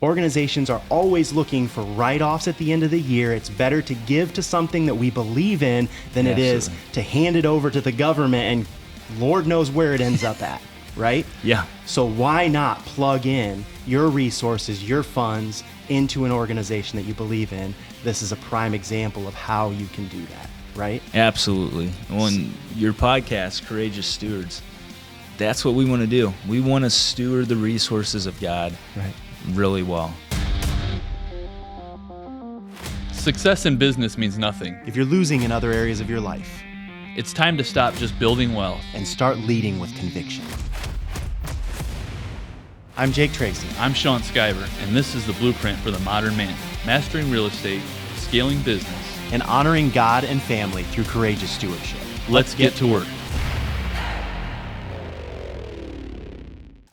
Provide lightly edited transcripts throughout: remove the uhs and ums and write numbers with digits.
Organizations are always looking for write-offs at the end of the year. It's better to give to something that we believe in than it is to hand it over to the government and Lord knows where it ends up at, right? Yeah. So why not plug in your resources, your funds into an organization that you believe in? This is a prime example of how you can do that, right? Absolutely. On your podcast, Courageous Stewards, that's what we want to do. We want to steward the resources of God really well. Success in business means nothing. If you're losing in other areas of your life, It's time to stop just building wealth. and start leading with conviction. I'm Jake Tracy. I'm Sean Skyver, and this is the blueprint for the modern man, mastering real estate, scaling business. And honoring God and family through courageous stewardship. Let's get to work.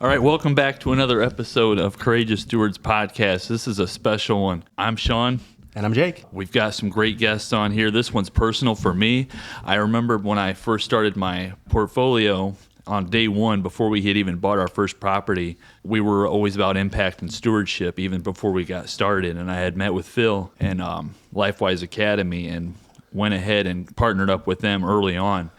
All right, welcome back to another episode of Courageous Stewards podcast. This is a special one. I'm Sean. And I'm Jake. We've got some great guests on here. This one's personal for me. I remember when I first started my portfolio on day one, before we had even bought our first property, we were always about impact and stewardship even before we got started. And I had met with Phil and LifeWise Academy and went ahead and partnered up with them early on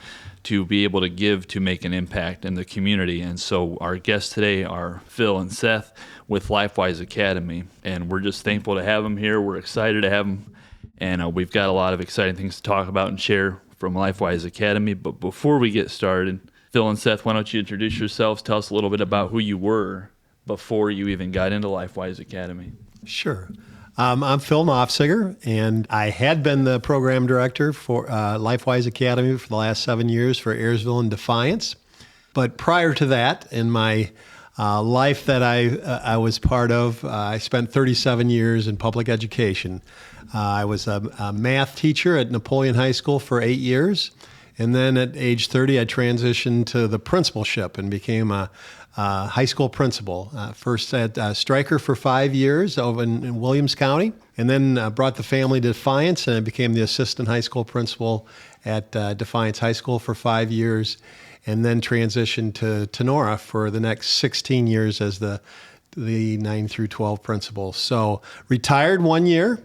to be able to give to make an impact in the community. And so our guests today are Phil and Seth with LifeWise Academy. And we're just thankful to have them here. We're excited to have them. And we've got a lot of exciting things to talk about and share from LifeWise Academy. But before we get started, Phil and Seth, why don't you introduce yourselves? Tell us a little bit about who you were before you even got into LifeWise Academy. Sure. I'm Phil Nofziger, and I had been the program director for LifeWise Academy for the last 7 years for Ayersville and Defiance. But prior to that, in my life that I was part of, I spent 37 years in public education. I was a math teacher at Napoleon High School for 8 years. And then at age 30, I transitioned to the principalship and became a high school principal. First at Stryker for 5 years over in Williams County, and then brought the family to Defiance, and I became the assistant high school principal at Defiance High School for 5 years, and then transitioned to Tenora for the next 16 years as the 9 through 12 principal. So retired 1 year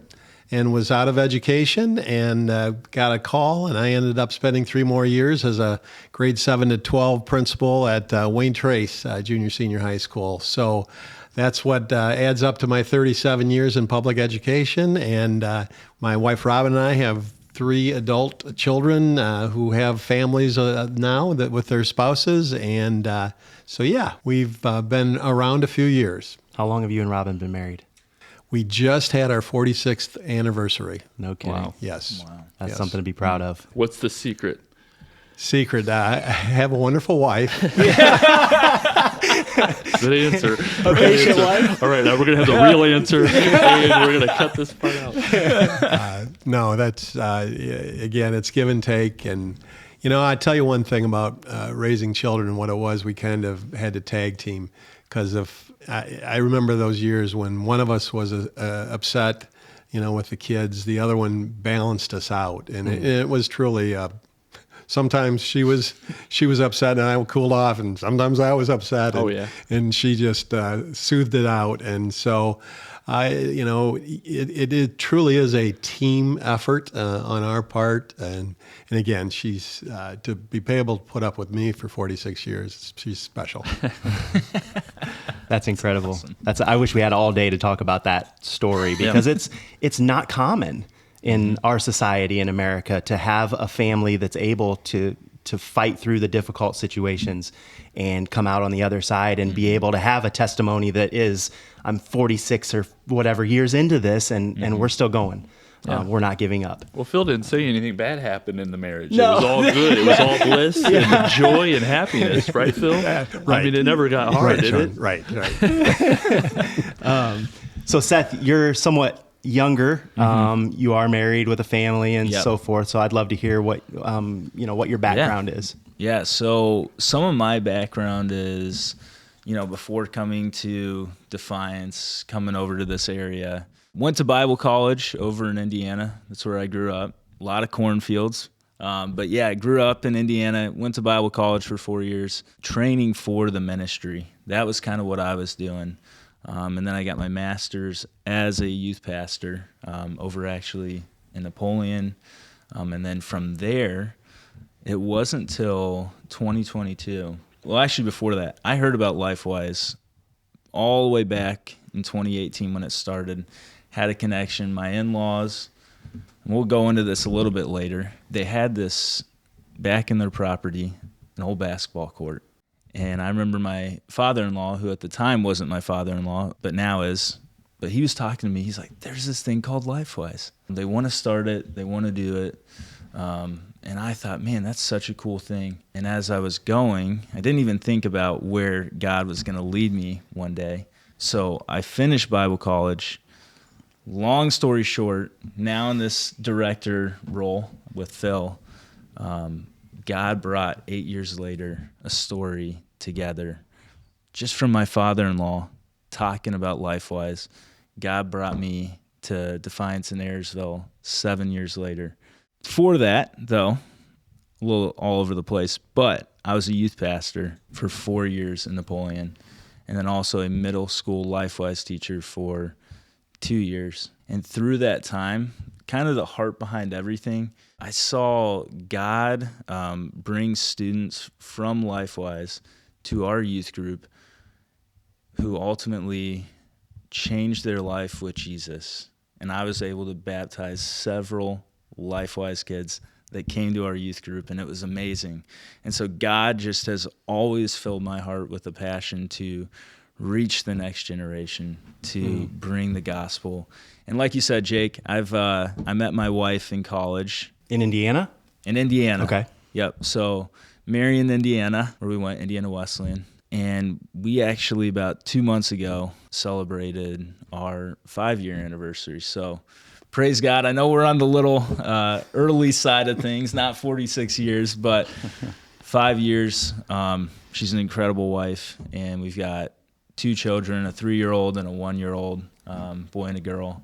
and was out of education, and got a call, and I ended up spending 3 more years as a grade 7 to 12 principal at Wayne Trace Junior Senior High School. So that's what adds up to my 37 years in public education. And my wife Robin and I have 3 adult children who have families now with their spouses. And so yeah, we've been around a few years. How long have you and Robin been married? We just had our 46th anniversary. No kidding. Wow. Yes. Wow. That's Yes. something to be proud of. What's the secret? Secret, I have a wonderful wife. Good answer. A patient wife. All right, now we're going to have the real answer, and we're going to cut this part out. No, that's, again, it's give and take. And, I tell you one thing about raising children and what it was, we kind of had to tag team. Because I remember those years when one of us was upset, with the kids, the other one balanced us out, and it was truly. Sometimes she was upset, and I cooled off, and sometimes I was upset. And she just soothed it out, and so. It truly is a team effort on our part, and again, she's to be able to put up with me for 46 years. She's special. That's incredible. I wish we had all day to talk about that story, because it's not common in our society in America to have a family that's able to fight through the difficult situations and come out on the other side and be able to have a testimony that is, I'm 46 or whatever years into this, and we're still going. Yeah. We're not giving up. Well, Phil didn't say anything bad happened in the marriage. No. It was all good. It was all bliss and joy and happiness, right, Phil? Right. I mean, it never got hard, did it? Right. So Seth, you're somewhat younger. You are married with a family and so forth. So I'd love to hear what what your background is. Yeah, so some of my background is, before coming to Defiance, coming over to this area, went to Bible college over in Indiana. That's where I grew up. A lot of cornfields. But yeah, I grew up in Indiana, went to Bible college for 4 years, training for the ministry. That was kind of what I was doing. And then I got my master's as a youth pastor over actually in Napoleon. And then from there, it wasn't till 2022. Well, actually before that, I heard about LifeWise all the way back in 2018 when it started. Had a connection. My in-laws, and we'll go into this a little bit later, they had this back in their property, an old basketball court. And I remember my father-in-law, who at the time wasn't my father-in-law, but now is, but he was talking to me. He's like, there's this thing called LifeWise. They want to start it. They want to do it. And I thought, man, that's such a cool thing. And as I was going, I didn't even think about where God was going to lead me one day. So I finished Bible college. Long story short, now in this director role with Phil, God brought 8 years later a story together just from my father-in-law talking about LifeWise. God brought me to Defiance and Ayersville 7 years later. For that, though, a little all over the place, but I was a youth pastor for 4 years in Napoleon, and then also a middle school LifeWise teacher for 2 years. And through that time, kind of the heart behind everything, I saw God bring students from LifeWise to our youth group who ultimately changed their life with Jesus. And I was able to baptize several LifeWise kids that came to our youth group, and it was amazing. And so God just has always filled my heart with a passion to reach the next generation, to bring the gospel. And like you said, Jake, I met my wife in college. In Indiana? In Indiana. Okay. Yep. So Marion, Indiana, where we went, Indiana Wesleyan. And we actually about 2 months ago celebrated our 5-year anniversary. So praise God. I know we're on the little early side of things, not 46 years, but 5 years. She's an incredible wife, and we've got 2 children, a 3-year-old and a 1-year-old, boy and a girl.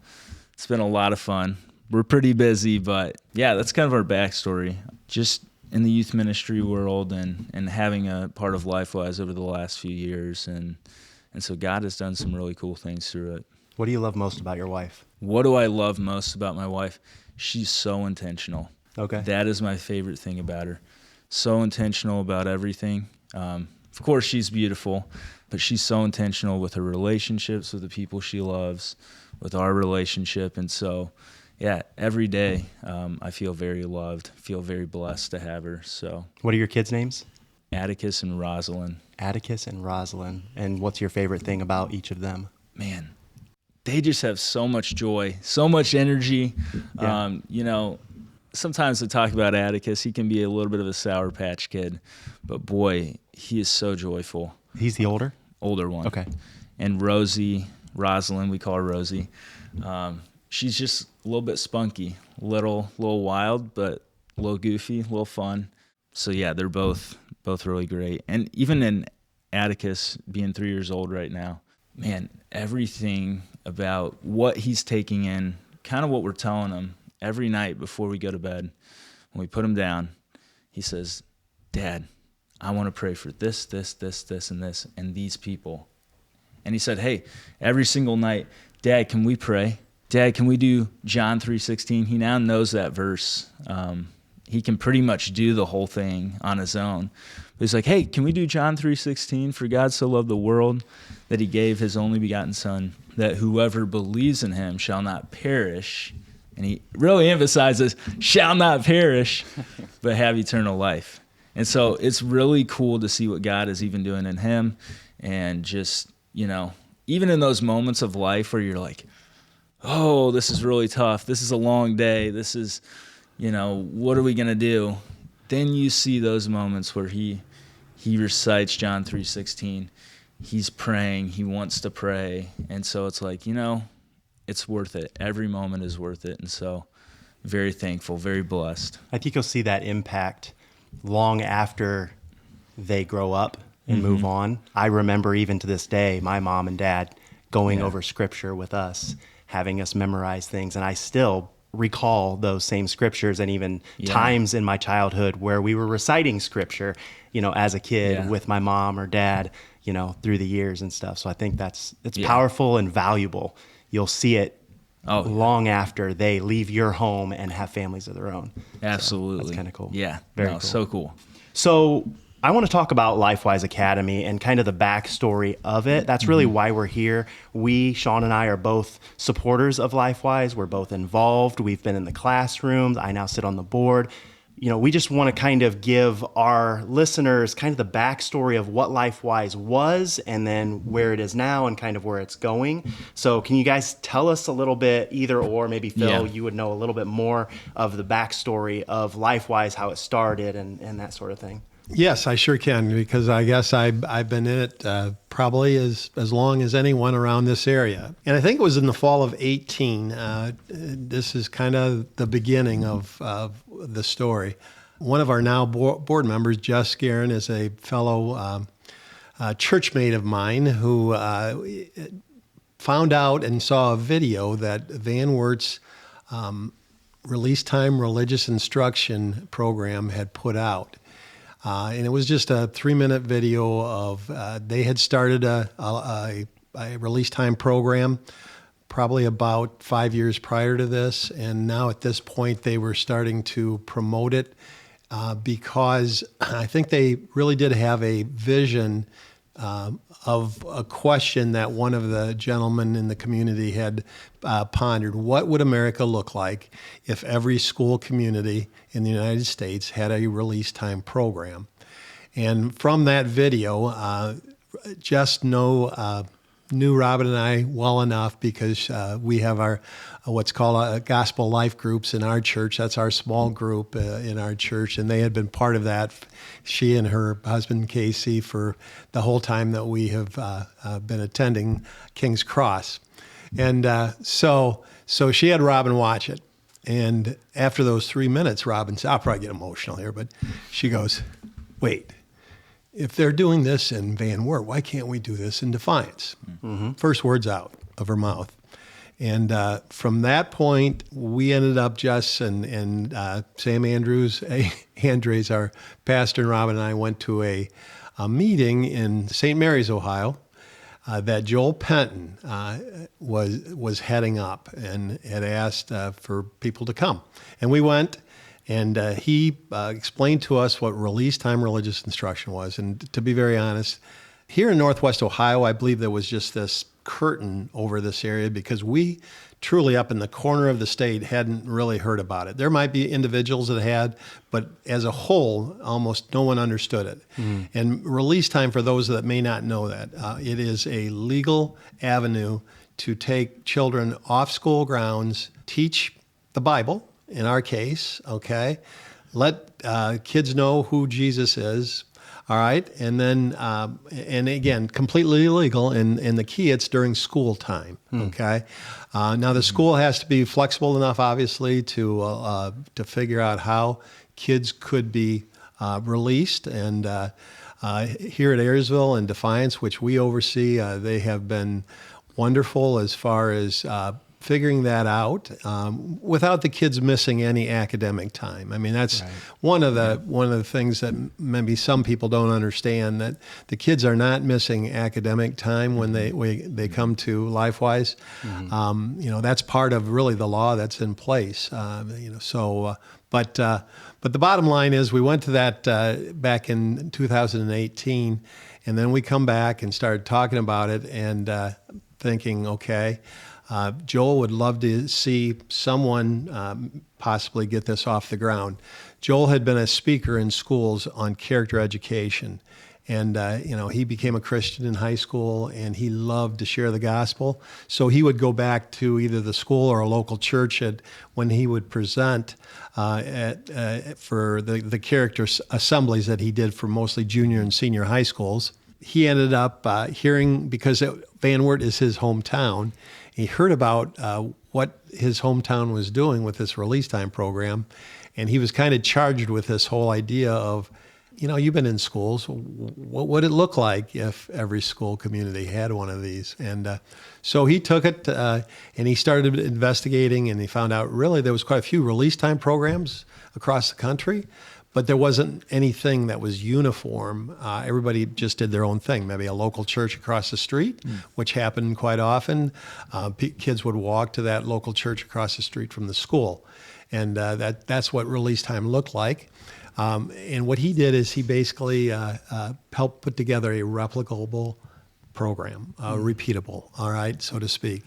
It's been a lot of fun. We're pretty busy, but yeah, that's kind of our backstory. Just in the youth ministry world and having a part of LifeWise over the last few years. And so God has done some really cool things through it. What do you love most about your wife? What do I love most about my wife? She's so intentional. Okay. That is my favorite thing about her. So intentional about everything. Of course, she's beautiful, but she's so intentional with her relationships, with the people she loves, with our relationship. And so, yeah, every day I feel very loved, feel very blessed to have her. So, What are your kids' names? Atticus and Rosalind. Atticus and Rosalind. And what's your favorite thing about each of them? Man, they just have so much joy, so much energy. Yeah. Sometimes I talk about Atticus. He can be a little bit of a Sour Patch Kid, but boy, he is so joyful. He's the older one. Okay. And Rosalind, we call her Rosie. She's just a little bit spunky, little wild, but a little goofy, a little fun. So yeah, they're both really great. And even in Atticus being 3 years old right now, man, everything about what he's taking in, kind of what we're telling him every night before we go to bed, when we put him down, he says, Dad, I want to pray for this, and these people. And he said, hey, every single night, Dad, can we pray? Dad, can we do John 3:16? He now knows that verse. He can pretty much do the whole thing on his own. But he's like, hey, can we do John 3:16? For God so loved the world that he gave his only begotten Son, that whoever believes in him shall not perish. And he really emphasizes, shall not perish, but have eternal life. And so it's really cool to see what God is even doing in him. And just, even in those moments of life where you're like, oh, this is really tough. This is a long day. This is, what are we going to do? Then you see those moments where he recites John 3:16. He's praying. He wants to pray. And so it's like, it's worth it. Every moment is worth it. And so very thankful, very blessed. I think you'll see that impact long after they grow up and move on. I remember even to this day, my mom and dad going over scripture with us, having us memorize things. And I still recall those same scriptures and even times in my childhood where we were reciting scripture, as a kid with my mom or dad, through the years and stuff. So I think it's powerful and valuable. You'll see it long after they leave your home and have families of their own. Absolutely. So that's kind of cool. Yeah. Very cool. So cool. So I want to talk about LifeWise Academy and kind of the backstory of it. That's really why we're here. Sean and I are both supporters of LifeWise. We're both involved. We've been in the classrooms. I now sit on the board. We just want to kind of give our listeners kind of the backstory of what LifeWise was and then where it is now and kind of where it's going. So can you guys tell us a little bit, either or, maybe Phil, you would know a little bit more of the backstory of LifeWise, how it started and that sort of thing? Yes, I sure can, because I guess I've been in it probably as long as anyone around this area. And I think it was in the fall of 18. This is kind of the beginning of the story. One of our now board members, Jess Guerin, is a fellow churchmate of mine who found out and saw a video that Van Wert's Release Time Religious Instruction program had put out. And it was just a 3-minute video of they had started a release time program probably about 5 years prior to this. And now at this point, they were starting to promote it because I think they really did have a vision of a question that one of the gentlemen in the community had pondered. What would America look like if every school community in the United States had a release time program? And from that video, Jess knew Robin and I well enough because we have our what's called gospel life groups in our church. That's our small group in our church, and they had been part of that, she and her husband Casey, for the whole time that we have been attending King's Cross. And so she had Robin watch it. And after those 3 minutes, Robin said, I'll probably get emotional here, but she goes, wait, if they're doing this in Van Wert, why can't we do this in Defiance? Mm-hmm. First words out of her mouth. And from that point, we ended up, Jess and Sam Andrews, our pastor, and Robin and I went to a meeting in St. Mary's, Ohio, that Joel Penton was heading up and had asked for people to come. And we went, and he explained to us what release time religious instruction was. And to be very honest, here in Northwest Ohio, I believe there was just this curtain over this area because we truly up in the corner of the state hadn't really heard about it. There might be individuals that had, but as a whole, almost no one understood it. Mm. And release time, for those that may not know that, it is a legal avenue to take children off school grounds, teach the Bible, in our case, okay? Let kids know who Jesus is, all right? And then, and again, completely illegal, and the key, it's during school time, okay? Now, the school has to be flexible enough, obviously, to figure out how kids could be released. And here at Ayersville and Defiance, which we oversee, they have been wonderful as far as figuring that out without the kids missing any academic time. I mean, that's right. one of the things that maybe some people don't understand, that the kids are not missing academic time when they come to LifeWise. Mm-hmm. That's part of really the law that's in place. But the bottom line is, we went to that back in 2018, and then we come back and started talking about it and thinking, okay, Joel would love to see someone possibly get this off the ground. Joel had been a speaker in schools on character education, and he became a Christian in high school, and he loved to share the gospel. So he would go back to either the school or a local church when he would present for the character assemblies that he did for mostly junior and senior high schools. He ended up hearing, because Van Wert is his hometown, he heard about what his hometown was doing with this release time program, and he was kind of charged with this whole idea of, you've been in schools, what would it look like if every school community had one of these? And so he took it and he started investigating, and he found out really there was quite a few release time programs across the country, but there wasn't anything that was uniform. Everybody just did their own thing. Maybe a local church across the street, which happened quite often. Kids would walk to that local church across the street from the school. And that's what release time looked like. And what he did is he basically helped put together a replicable program, repeatable, all right, so to speak.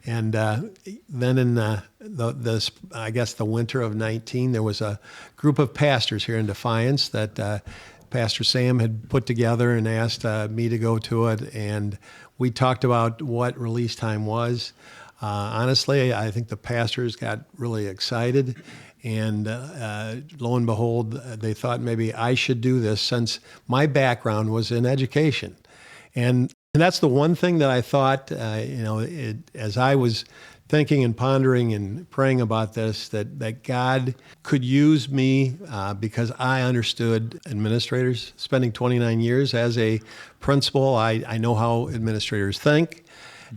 And then in I guess the winter of 19, there was a group of pastors here in Defiance that Pastor Sam had put together and asked me to go to it. And we talked about what release time was. Honestly, I think the pastors got really excited. And lo and behold, they thought maybe I should do this since my background was in education. And that's the one thing that I thought, as I was thinking and pondering and praying about this, that God could use me because I understood administrators. Spending 29 years as a principal, I know how administrators think.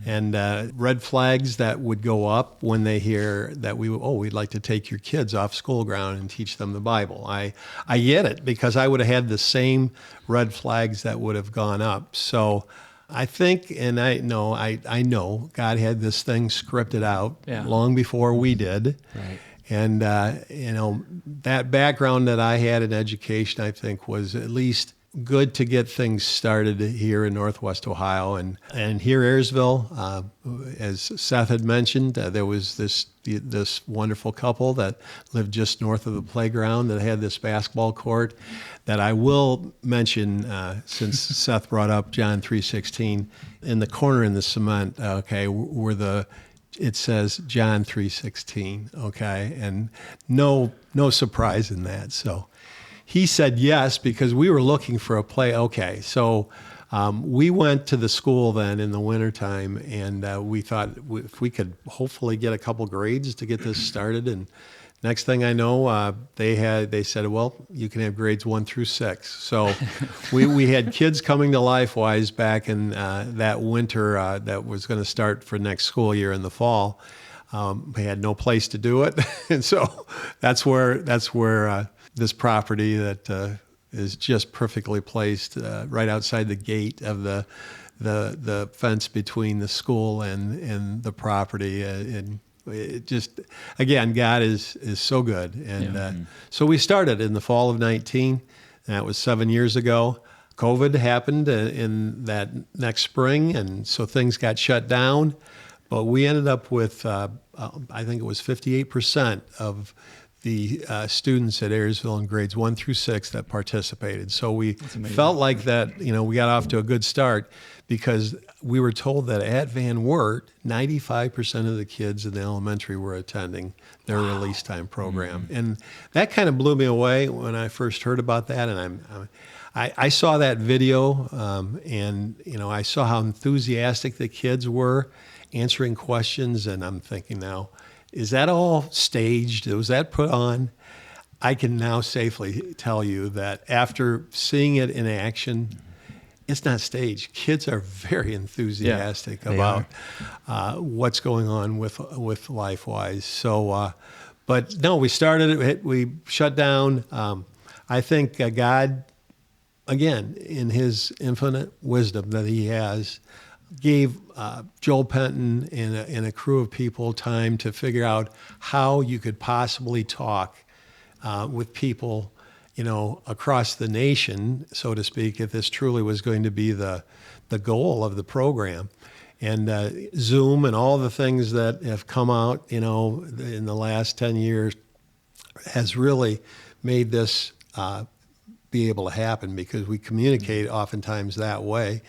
And red flags that would go up when they hear that we'd like to take your kids off school ground and teach them the Bible. I get it, because I would have had the same red flags that would have gone up. So I think, and I know God had this thing scripted out long before we did. Right. And, that background that I had in education, I think, was at least good to get things started here in Northwest Ohio. And here Ayersville, as Seth had mentioned, there was this wonderful couple that lived just north of the playground that had this basketball court that I will mention, since Seth brought up John 3:16, in the corner in the cement, okay, it says John 3:16, okay, and no surprise in that. So he said yes, because we were looking for a play. Okay, so we went to the school then in the wintertime, and we thought if we could hopefully get a couple grades to get this started. And next thing I know, they said, well, you can have grades 1 through 6. So we had kids coming to LifeWise back in that winter that was going to start for next school year in the fall. We had no place to do it, and so that's where this property that is just perfectly placed right outside the gate of the fence between the school and the property. And it just, again, God is so good. And so we started in the fall of 19. That was 7 years ago. COVID happened in that next spring, and so things got shut down. But we ended up with, I think it was 58% of the students at Ayersville in grades 1 through 6 that participated. So we felt like that, we got off to a good start, because we were told that at Van Wert, 95% of the kids in the elementary were attending their release time program. Mm-hmm. And that kind of blew me away when I first heard about that. And I saw that video, and I saw how enthusiastic the kids were answering questions, and I'm thinking now, is that all staged? Was that put on? I can now safely tell you that after seeing it in action, it's not staged. Kids are very enthusiastic about what's going on with LifeWise. So, but no, we started it. We shut down. I think God, again, in His infinite wisdom that He has, gave Joel Penton and a crew of people time to figure out how you could possibly talk with people, across the nation, so to speak, if this truly was going to be the goal of the program. And Zoom and all the things that have come out, in the last 10 years has really made this be able to happen, because we communicate oftentimes that way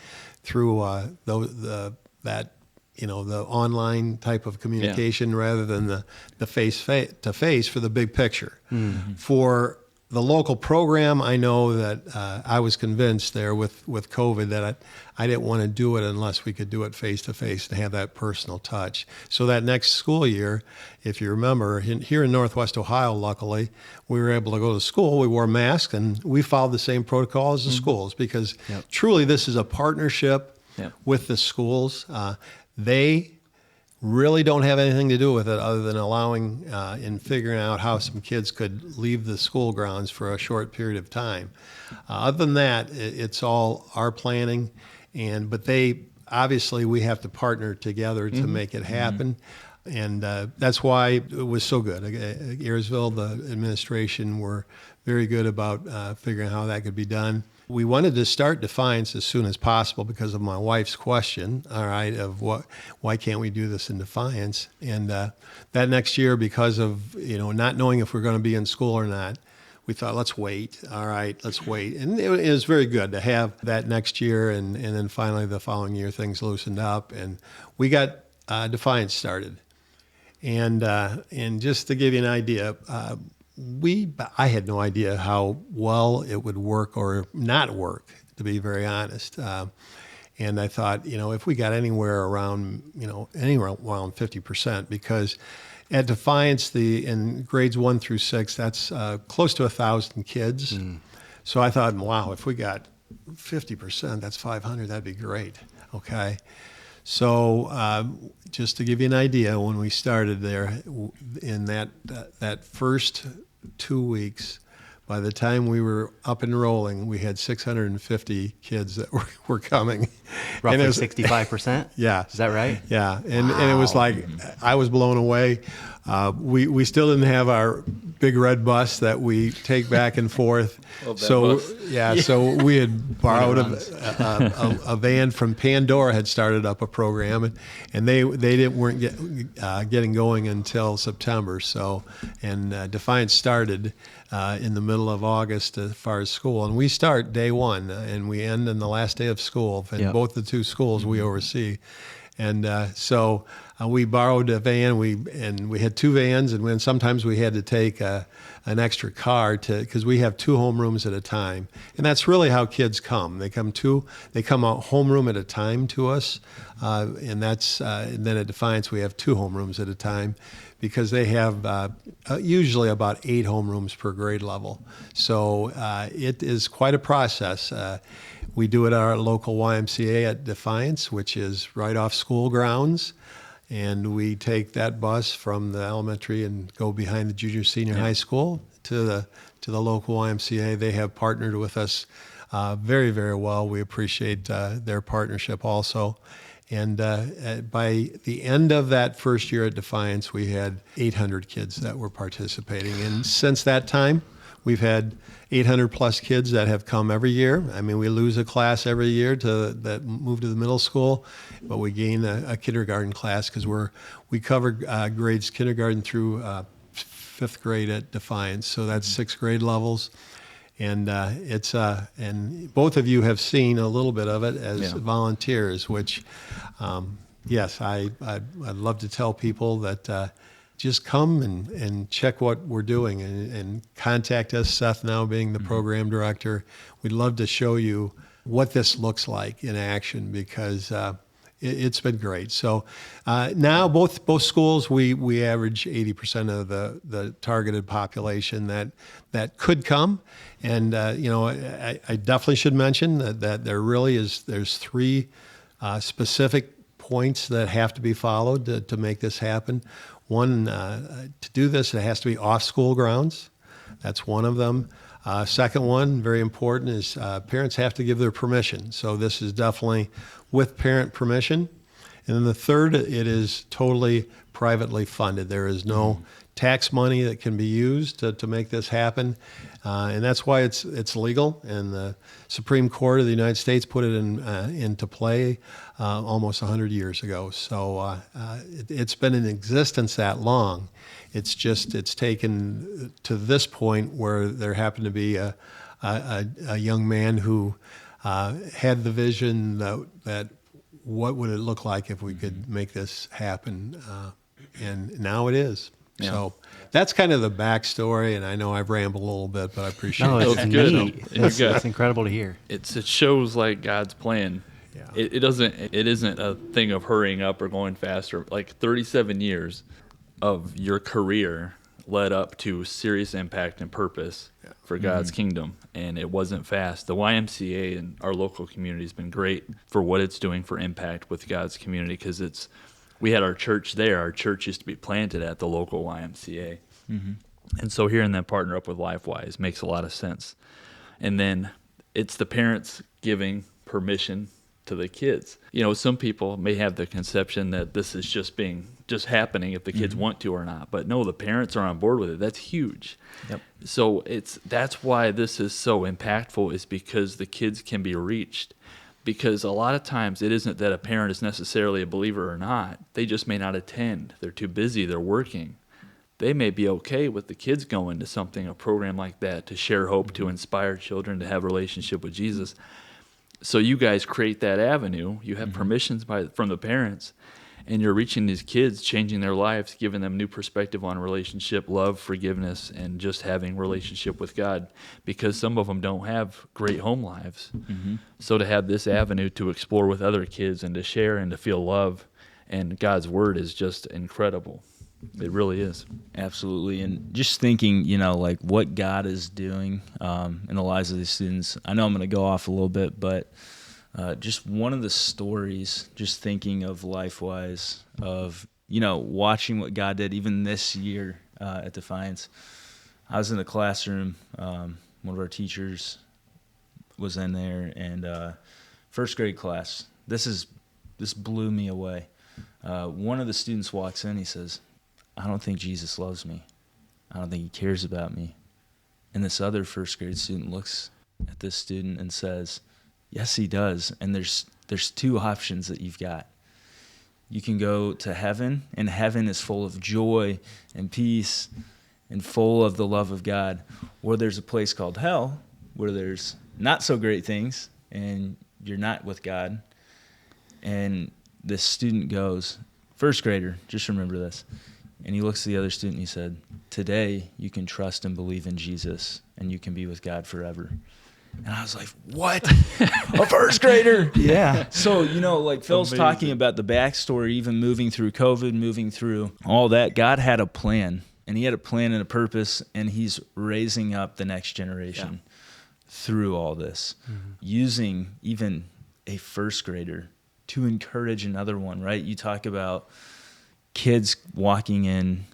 through the online type of communication rather than the face-to-face for the big picture. Mm-hmm. For the local program, I know that I was convinced there with COVID that I didn't want to do it unless we could do it face-to-face and have that personal touch. So that next school year, if you remember, here in Northwest Ohio, luckily, we were able to go to school. We wore masks, and we followed the same protocol as the schools, because truly this is a partnership with the schools. They really don't have anything to do with it other than allowing and figuring out how some kids could leave the school grounds for a short period of time. Other than that, it's all our planning, but obviously we have to partner together to make it happen. And that's why it was so good. Ayersville, the administration, were very good about figuring how that could be done. We wanted to start Defiance as soon as possible because of my wife's question, all right, of why can't we do this in Defiance? And that next year, because of not knowing if we're going to be in school or not, we thought, let's wait. All right, let's wait. And it was very good to have that next year, and then finally the following year things loosened up, and we got Defiance started. And just to give you an idea, I had no idea how well it would work or not work, to be very honest. And I thought, if we got anywhere around 50%, because at Defiance, in grades 1 through 6, that's close to 1,000 kids. So I thought, wow, if we got 50%, that's 500. That'd be great. Okay. So just to give you an idea, when we started there, in that first 2 weeks, by the time we were up and rolling, we had 650 kids that were coming. Roughly 65%? Yeah. Is that right? Yeah. And it was like, I was blown away. We still didn't have our big red bus that we take back and forth. So we had borrowed a van from Pandora, had started up a program, and they weren't getting going until September. So, and Defiance started in the middle of August as far as school, and we start day 1 and we end on the last day of school. And both the 2 schools we oversee. And so we borrowed a van. We had 2 vans, and then sometimes we had to take an extra car because we have 2 homerooms at a time. And that's really how kids come. They come a homeroom at a time to us, and then at Defiance we have 2 homerooms at a time, because they have usually about 8 homerooms per grade level. So it is quite a process. We do it at our local YMCA at Defiance, which is right off school grounds. And we take that bus from the elementary and go behind the junior senior high school to the local YMCA. They have partnered with us very, very well. We appreciate their partnership also. And by the end of that first year at Defiance, we had 800 kids that were participating. And since that time, we've had 800 plus kids that have come every year. I mean, we lose a class every year that move to the middle school, but we gain a kindergarten class because we cover grades kindergarten through 5th grade at Defiance. So that's 6th grade levels. And and both of you have seen a little bit of it as volunteers, which, yes, I'd love to tell people that just come and check what we're doing and contact us. Seth now being the program director, we'd love to show you what this looks like in action, because it's been great. So now both schools, we average 80% of the targeted population that could come. And I definitely should mention that there's 3 specific points that have to be followed to make this happen. One, to do this, it has to be off school grounds. That's one of them. Second one, very important, is parents have to give their permission. So this is definitely with parent permission. And then the third, it is totally privately funded. There is no tax money that can be used to make this happen. And that's why it's legal. And the Supreme Court of the United States put it into play almost 100 years ago. So it's been in existence that long. It's taken to this point where there happened to be a young man who had the vision that what would it look like if we could make this happen, and now it is. Yeah. So that's kind of the backstory, and I know I've rambled a little bit, but I appreciate it. It's neat. It's incredible to hear. It shows like God's plan. Yeah. It isn't a thing of hurrying up or going faster. Like 37 years of your career led up to serious impact and purpose for God's kingdom, and it wasn't fast. The YMCA and our local community has been great for what it's doing for impact with God's community, because we had our church there. Our church used to be planted at the local YMCA. And so hearing them partner up with LifeWise makes a lot of sense. And then it's the parents giving permission to the kids. Some people may have the conception that this is just happening if the kids want to or not. But no, the parents are on board with it. That's huge. Yep. So that's why this is so impactful, is because the kids can be reached. Because a lot of times it isn't that a parent is necessarily a believer or not. They just may not attend. They're too busy. They're working. They may be okay with the kids going to a program like that, to share hope, to inspire children to have a relationship with Jesus. So you guys create that avenue. You have permissions from the parents, and you're reaching these kids, changing their lives, giving them new perspective on relationship, love, forgiveness, and just having relationship with God, because some of them don't have great home lives. So to have this avenue to explore with other kids and to share and to feel love and God's word is just incredible. It really is. Absolutely. And just thinking, like what God is doing in the lives of these students. I know I'm going to go off a little bit, but just one of the stories, just thinking of LifeWise, of, watching what God did even this year at Defiance. I was in the classroom. One of our teachers was in there, and first grade class. This blew me away. One of the students walks in. He says, "I don't think Jesus loves me. I don't think he cares about me." And this other first grade student looks at this student and says, "Yes, he does. And there's two options that you've got. You can go to heaven, and heaven is full of joy and peace and full of the love of God. Or there's a place called hell where there's not so great things and you're not with God." And this student goes, first grader, just remember this. And he looks at the other student and he said, "Today you can trust and believe in Jesus and you can be with God forever." And I was like, what? A first grader? Yeah. So, like Phil's talking about the backstory, even moving through COVID, moving through all that, God had a plan, and he had a plan and a purpose, and he's raising up the next generation through all this, using even a first grader to encourage another one, right? You talk about kids walking in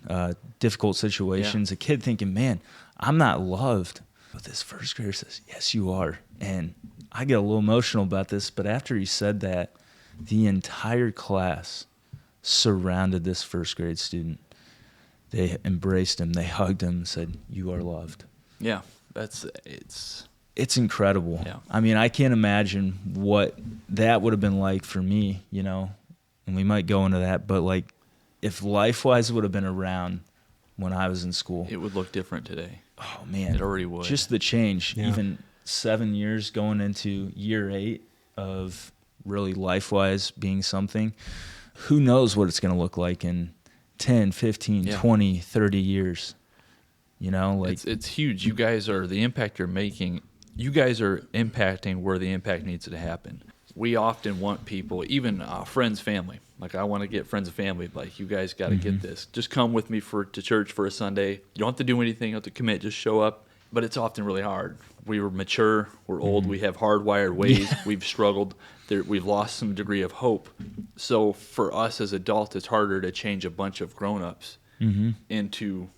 difficult situations, a kid thinking, "Man, I'm not loved." But this first grader says, "Yes, you are." And I get a little emotional about this, but after he said that, the entire class surrounded this first grade student. They embraced him, they hugged him, and said, "You are loved." Yeah, It's incredible. Yeah. I mean, I can't imagine what that would have been like for me, and we might go into that, but like if LifeWise would have been around when I was in school, it would look different today. Oh man, It already would. Just the change, Yeah. even 7 years going into year 8 of really LifeWise being something. Who knows what it's going to look like in 10, 15, 20, 30 years. It's huge. You guys are the impact you're making. You guys are impacting where the impact needs to happen. We often want people, even friends, family. Like I want to get friends and family. Like you guys got to get this. Just come with me to church for a Sunday. You don't have to do anything. You don't have to commit. Just show up. But it's often really hard. We were mature. We're old. We have hardwired ways. We've struggled. We've lost some degree of hope. So for us as adults, it's harder to change a bunch of grown-ups into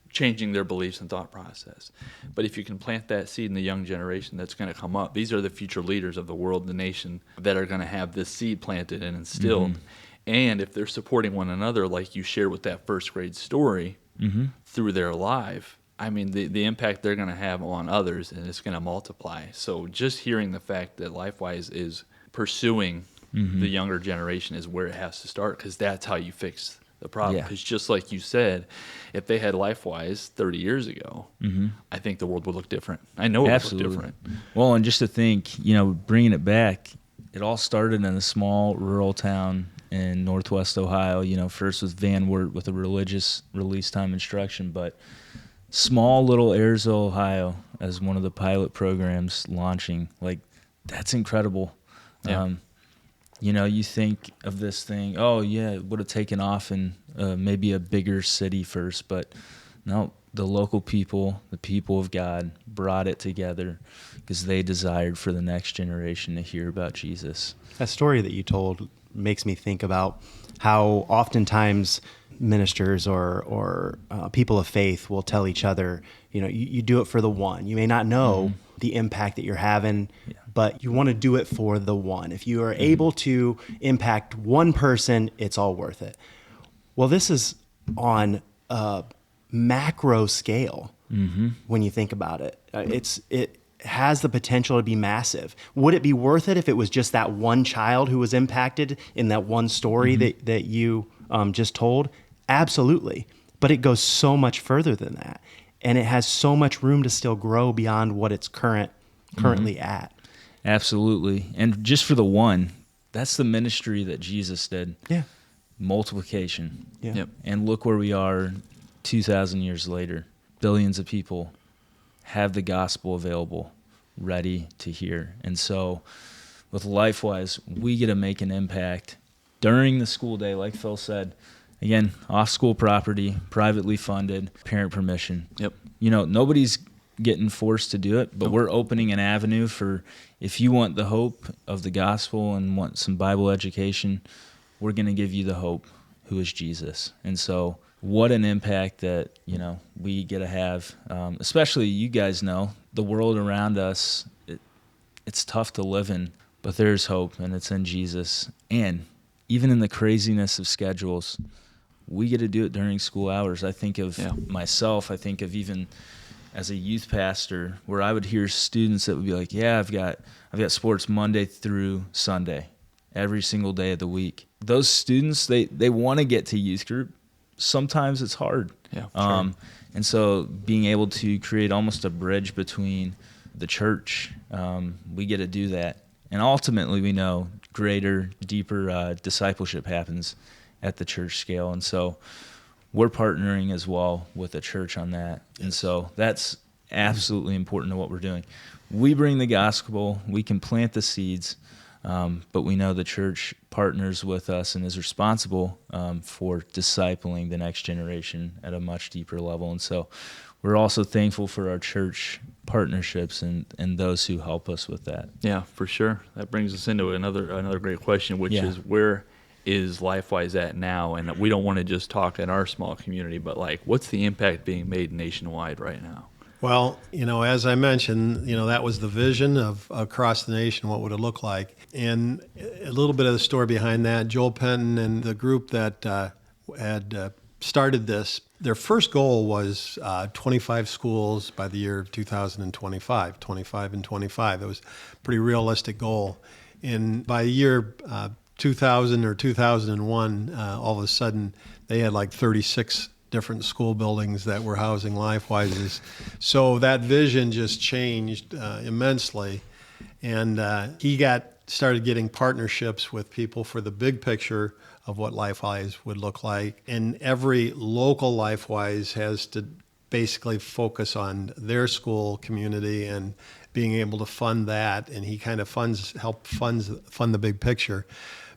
changing their beliefs and thought process. But if you can plant that seed in the young generation that's going to come up, these are the future leaders of the world, the nation, that are going to have this seed planted and instilled. And if they're supporting one another, like you shared with that first grade story, through their life, I mean, the impact they're going to have on others, and it's going to multiply. So just hearing the fact that LifeWise is pursuing the younger generation is where it has to start, because that's how you fix the problem. Because just like you said, if they had LifeWise 30 years ago, I think the world would look different. I know it would look different. Well, and just to think, bringing it back, it all started in a small rural town in Northwest Ohio. First with Van Wert with a religious release time instruction, but small little Ayersville, Ohio, as one of the pilot programs launching. Like, that's incredible. Yeah. You think of this thing, it would have taken off in maybe a bigger city first, but no, the local people, the people of God, brought it together because they desired for the next generation to hear about Jesus. That story that you told makes me think about how oftentimes ministers or people of faith will tell each other, you do it for the one. You may not know the impact that you're having, but you want to do it for the one. If you are able to impact one person, it's all worth it. Well, this is on a macro scale when you think about it. It has the potential to be massive. Would it be worth it if it was just that one child who was impacted in that one story that you just told? Absolutely. But it goes so much further than that. And it has so much room to still grow beyond what it's currently at. Absolutely. And just for the one, that's the ministry that Jesus did. Yeah. Multiplication. Yeah. Yep. And look where we are 2,000 years later. Billions of people have the gospel available, ready to hear. And so with LifeWise, we get to make an impact during the school day, like Phil said. Again, off-school property, privately funded, parent permission. Yep. Nobody's getting forced to do it, but we're opening an avenue for, if you want the hope of the gospel and want some Bible education, we're going to give you the hope, who is Jesus. And so what an impact that, we get to have, especially you guys know, the world around us, it's tough to live in, but there's hope, and it's in Jesus. And even in the craziness of schedules, we get to do it during school hours. I think of myself, I think of even as a youth pastor, where I would hear students that would be like, I've got sports Monday through Sunday, every single day of the week. Those students, they want to get to youth group. Sometimes it's hard. Yeah, sure. And so being able to create almost a bridge between the church, we get to do that. And ultimately, we know greater, deeper discipleship happens at the church scale. And so we're partnering as well with the church on that. And so that's absolutely important to what we're doing. We bring the gospel, we can plant the seeds, but we know the church partners with us and is responsible for discipling the next generation at a much deeper level. And so we're also thankful for our church partnerships and those who help us with that. Yeah, for sure. That brings us into another great question, which is, where is LifeWise at now? And we don't want to just talk in our small community, but what's the impact being made nationwide right now? Well, as I mentioned, that was the vision of across the nation, what would it look like? And a little bit of the story behind that, Joel Penton and the group that had started this, their first goal was 25 schools by the year 2025, 25 and 25. It was a pretty realistic goal. And by the year 2000 or 2001, all of a sudden, they had 36 different school buildings that were housing LifeWises. So that vision just changed immensely. And he started getting partnerships with people for the big picture of what LifeWise would look like. And every local LifeWise has to basically focus on their school community and being able to fund that. And he kind of fund the big picture.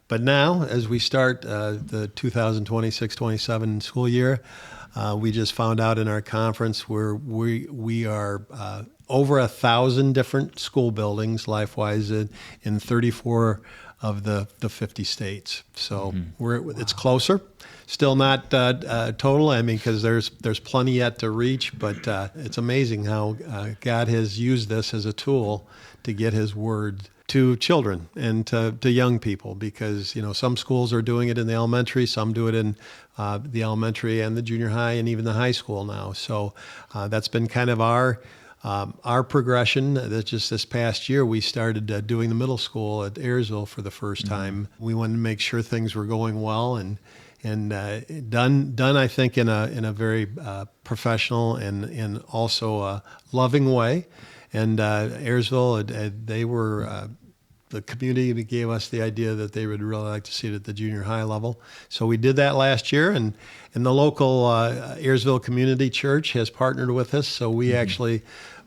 But now, as we start the 2026-27 school year, we just found out in our conference where we are over 1,000 different school buildings, LifeWise, in 34 of the 50 states. So it's closer. Still not total, because there's plenty yet to reach, but it's amazing how God has used this as a tool to get his word to children and to young people, because some schools are doing it in the elementary, some do it in the elementary and the junior high and even the high school now. So that's been kind of our progression. That just this past year we started doing the middle school at Ayersville for the first time. We wanted to make sure things were going well and done I think in a very professional and also a loving way. And Ayersville, they were the community gave us the idea that they would really like to see it at the junior high level. So we did that last year, and the local Ayersville Community Church has partnered with us. So we actually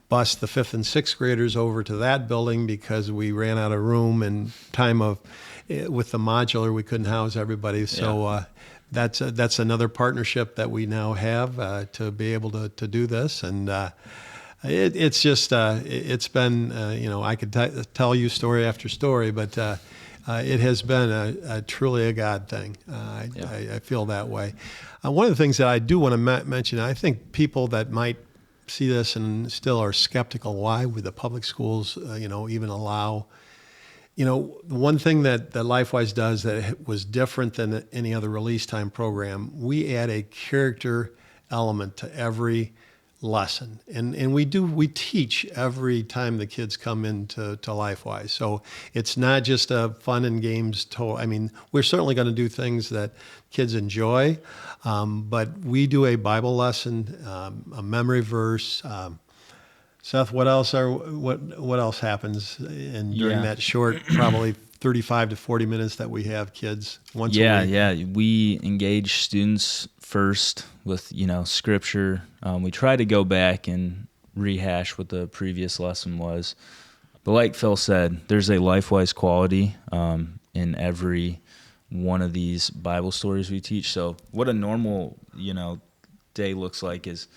bused the 5th and 6th graders over to that building because we ran out of room and time with the modular, we couldn't house everybody. So that's another partnership that we now have to be able to do this. And it's just, it's been, I could tell you story after story, but it has been a truly a God thing. I feel that way. One of the things that I do want to mention, I think people that might see this and still are skeptical, why would the public schools, even allow, one thing that LifeWise does that was different than any other release time program, we add a character element to every lesson. And we teach every time the kids come into LifeWise. So it's not just a fun and games we're certainly going to do things that kids enjoy, but we do a Bible lesson, a memory verse. Seth, what else happens during that short, probably 35 to 40 minutes that we have kids once a week? Yeah. We engage students first with, scripture. We try to go back and rehash what the previous lesson was. But like Phil said, there's a LifeWise quality in every one of these Bible stories we teach. So what a normal, day looks like is,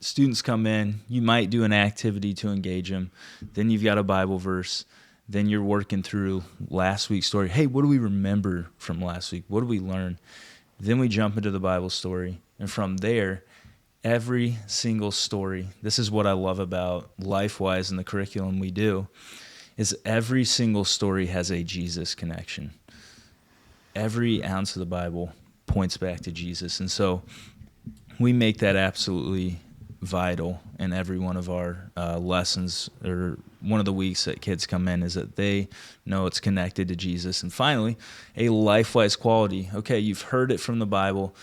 students come in, you might do an activity to engage them. Then you've got a Bible verse. Then you're working through last week's story. Hey, what do we remember from last week? What did we learn? Then we jump into the Bible story. And from there, every single story, this is what I love about LifeWise and the curriculum we do, is every single story has a Jesus connection. Every ounce of the Bible points back to Jesus. And so we make that absolutely vital in every one of our lessons, or one of the weeks that kids come in, is that they know it's connected to Jesus. And finally, a LifeWise quality. Okay, you've heard it from the Bible.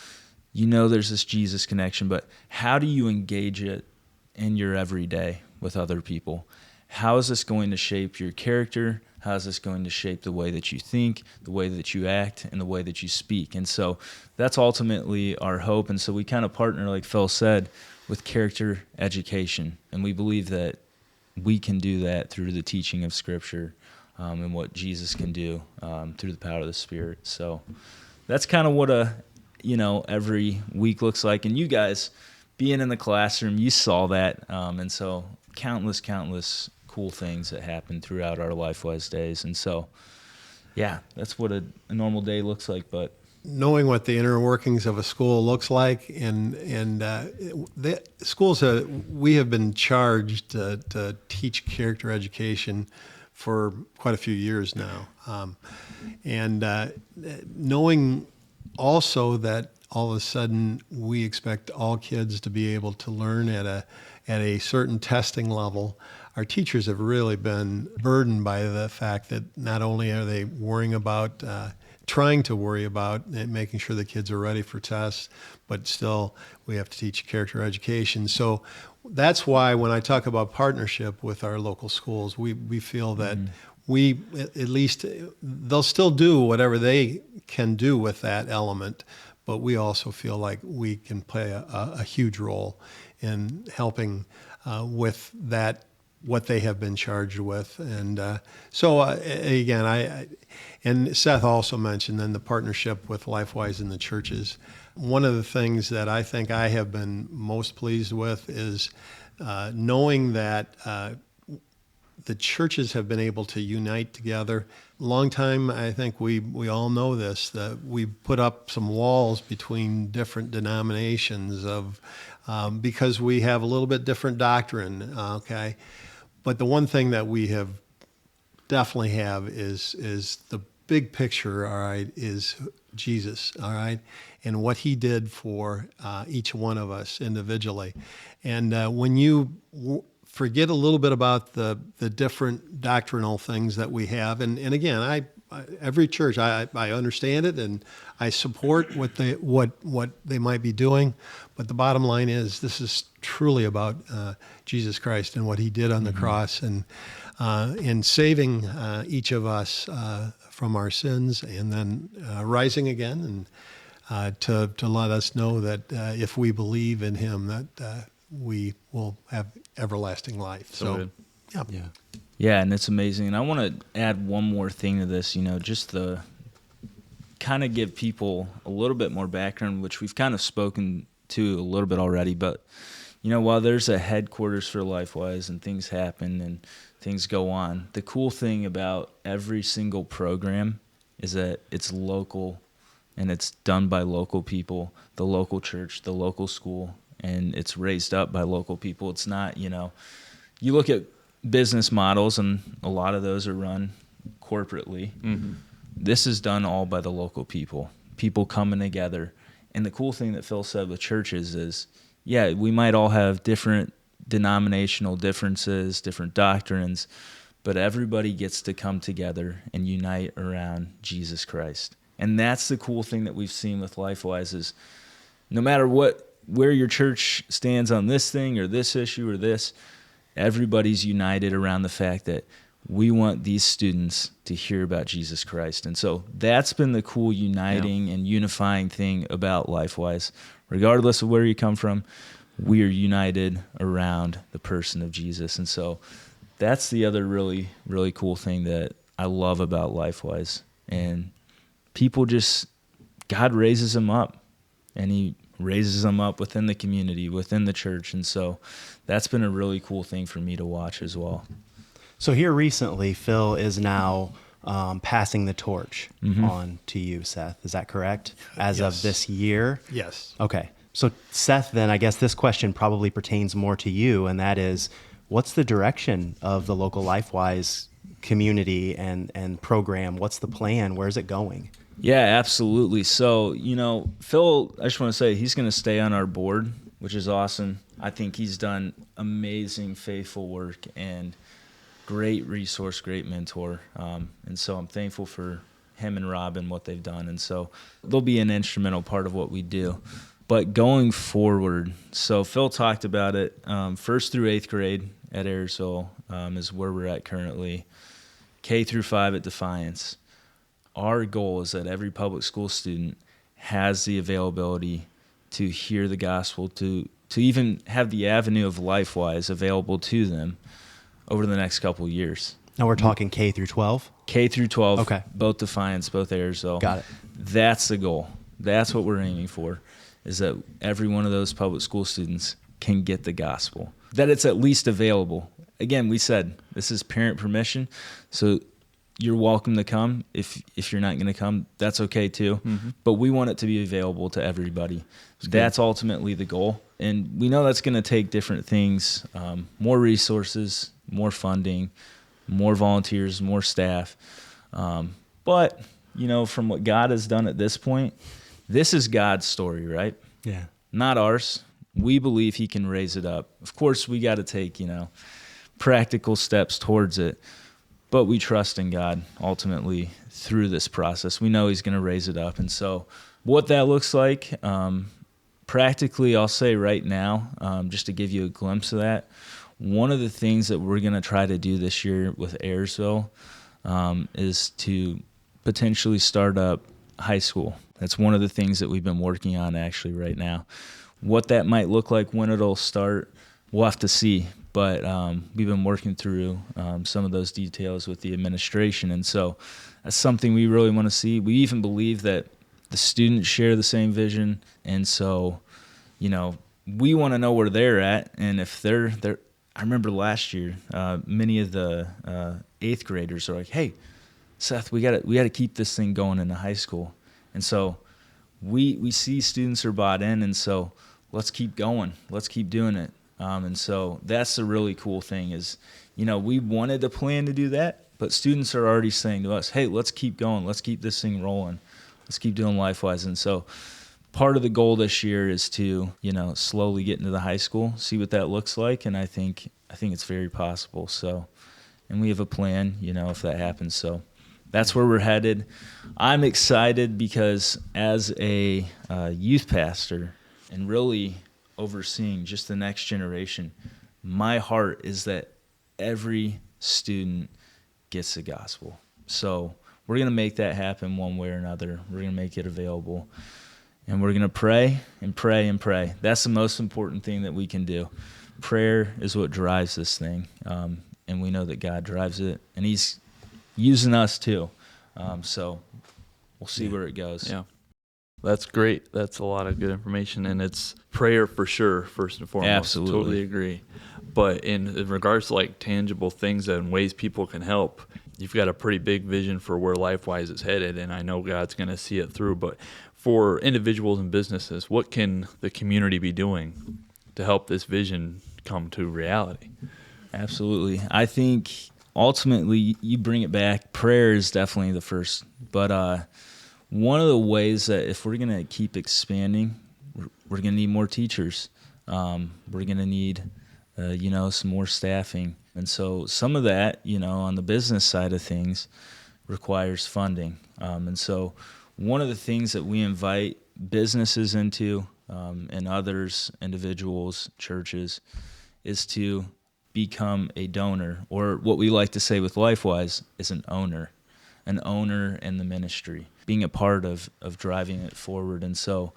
There's this Jesus connection, but how do you engage it in your everyday with other people? How is this going to shape your character? How is this going to shape the way that you think, the way that you act, and the way that you speak? And so that's ultimately our hope. And so we kind of partner, like Phil said, with character education. And we believe that we can do that through the teaching of Scripture and what Jesus can do through the power of the Spirit. So that's kind of what every week looks like. And you guys, being in the classroom, you saw that. And so countless cool things that happen throughout our LifeWise days. And so, that's what a normal day looks like. But knowing what the inner workings of a school looks like, and the schools, we have been charged to teach character education for quite a few years now, and knowing also that all of a sudden we expect all kids to be able to learn at a certain testing level. Our teachers have really been burdened by the fact that not only are they trying to worry about making sure the kids are ready for tests, but still we have to teach character education. So that's why when I talk about partnership with our local schools, we feel that we, at least, they'll still do whatever they can do with that element, but we also feel like we can play a huge role in helping with that, what they have been charged with. And again, and Seth also mentioned then the partnership with LifeWise and the churches. One of the things that I think I have been most pleased with is knowing that the churches have been able to unite together. Long time, I think we all know this, that we put up some walls between different denominations because we have a little bit different doctrine, okay? But the one thing that we definitely have is the big picture, all right, is Jesus, all right, and what he did for each one of us individually. And when you forget a little bit about the different doctrinal things that we have, and again, every church, I understand it and I support what they might be doing, but the bottom line is this is truly about Jesus Christ and what he did on the cross, and in saving each of us from our sins, and then rising again, and to let us know that if we believe in him, that we will have everlasting life. So yeah, and it's amazing. And I want to add one more thing to this, just the kind of give people a little bit more background, which we've kind of spoken to a little bit already. But, while there's a headquarters for LifeWise and things happen and things go on, the cool thing about every single program is that it's local and it's done by local people, the local church, the local school, and it's raised up by local people. It's not, you look at business models and a lot of those are run corporately. Mm-hmm. This is done all by the local people coming together. And the cool thing that Phil said with churches is, yeah, we might all have different denominational differences, different doctrines, but everybody gets to come together and unite around Jesus Christ. And that's the cool thing that we've seen with LifeWise is no matter where your church stands on this thing or this issue or this, everybody's united around the fact that we want these students to hear about Jesus Christ. And so that's been the cool uniting and unifying thing about LifeWise. Regardless of where you come from, we are united around the person of Jesus. And so that's the other really, really cool thing that I love about LifeWise. And people God raises them up, and he raises them up within the community, within the church. And so that's been a really cool thing for me to watch as well. So here recently, Phil is now passing the torch on to you, Seth. Is that correct? As of this year? Yes. Okay. So Seth, then I guess this question probably pertains more to you, and that is, what's the direction of the local LifeWise community and program? What's the plan? Where's it going? Yeah, absolutely. So, Phil, I just want to say he's going to stay on our board, which is awesome. I think he's done amazing, faithful work and great resource, great mentor. And so I'm thankful for him and Rob and what they've done. And so they'll be an instrumental part of what we do. But going forward, so Phil talked about it, 1st through 8th grade at Ayersville is where we're at currently, K through 5 at Defiance. Our goal is that every public school student has the availability to hear the gospel, to even have the avenue of LifeWise available to them over the next couple of years. Now we're talking K through 12? K through 12, okay. Both Defiance, both Ayersville. Got it. That's the goal. That's what we're aiming for, is that every one of those public school students can get the gospel, that it's at least available. Again, we said this is parent permission, so you're welcome to come. If you're not going to come, that's okay too. Mm-hmm. But we want it to be available to everybody. That's ultimately the goal. And we know that's going to take different things, more resources, more funding, more volunteers, more staff. But, from what God has done at this point, this is God's story, right? Yeah. Not ours. We believe he can raise it up. Of course, we got to take, practical steps towards it. But we trust in God ultimately through this process. We know he's going to raise it up. And so what that looks like, practically, I'll say right now, just to give you a glimpse of that, one of the things that we're going to try to do this year with Ayersville is to potentially start up high school. That's one of the things that we've been working on actually right now. What that might look like, when it'll start, we'll have to see. But we've been working through some of those details with the administration. And so that's something we really want to see. We even believe that the students share the same vision. And so, we want to know where they're at. And if they're I remember last year, many of the 8th graders are like, hey, Seth, we got to keep this thing going into high school. And so we see students are bought in. And so let's keep going. Let's keep doing it. And so that's the really cool thing is, we wanted to plan to do that, but students are already saying to us, hey, let's keep going. Let's keep this thing rolling. Let's keep doing LifeWise. And so part of the goal this year is to, slowly get into the high school, see what that looks like. And I think it's very possible. So, and we have a plan, if that happens. So that's where we're headed. I'm excited because as a youth pastor and really overseeing just the next generation, my heart is that every student gets the gospel. So we're going to make that happen one way or another. We're going to make it available. And we're going to pray and pray and pray. That's the most important thing that we can do. Prayer is what drives this thing. And we know that God drives it. And he's using us too. So we'll see where it goes. Yeah. That's great. That's a lot of good information, and it's prayer for sure, first and foremost. Absolutely. Totally agree. But in regards to like tangible things and ways people can help, you've got a pretty big vision for where LifeWise is headed, and I know God's going to see it through. But for individuals and businesses, what can the community be doing to help this vision come to reality? Absolutely. I think ultimately you bring it back. Prayer is definitely the first. But one of the ways that if we're going to keep expanding, we're going to need more teachers. We're going to need, some more staffing. And so some of that, on the business side of things requires funding. And so one of the things that we invite businesses into and others, individuals, churches, is to become a donor, or what we like to say with LifeWise is an owner in the ministry, being a part of driving it forward. And so,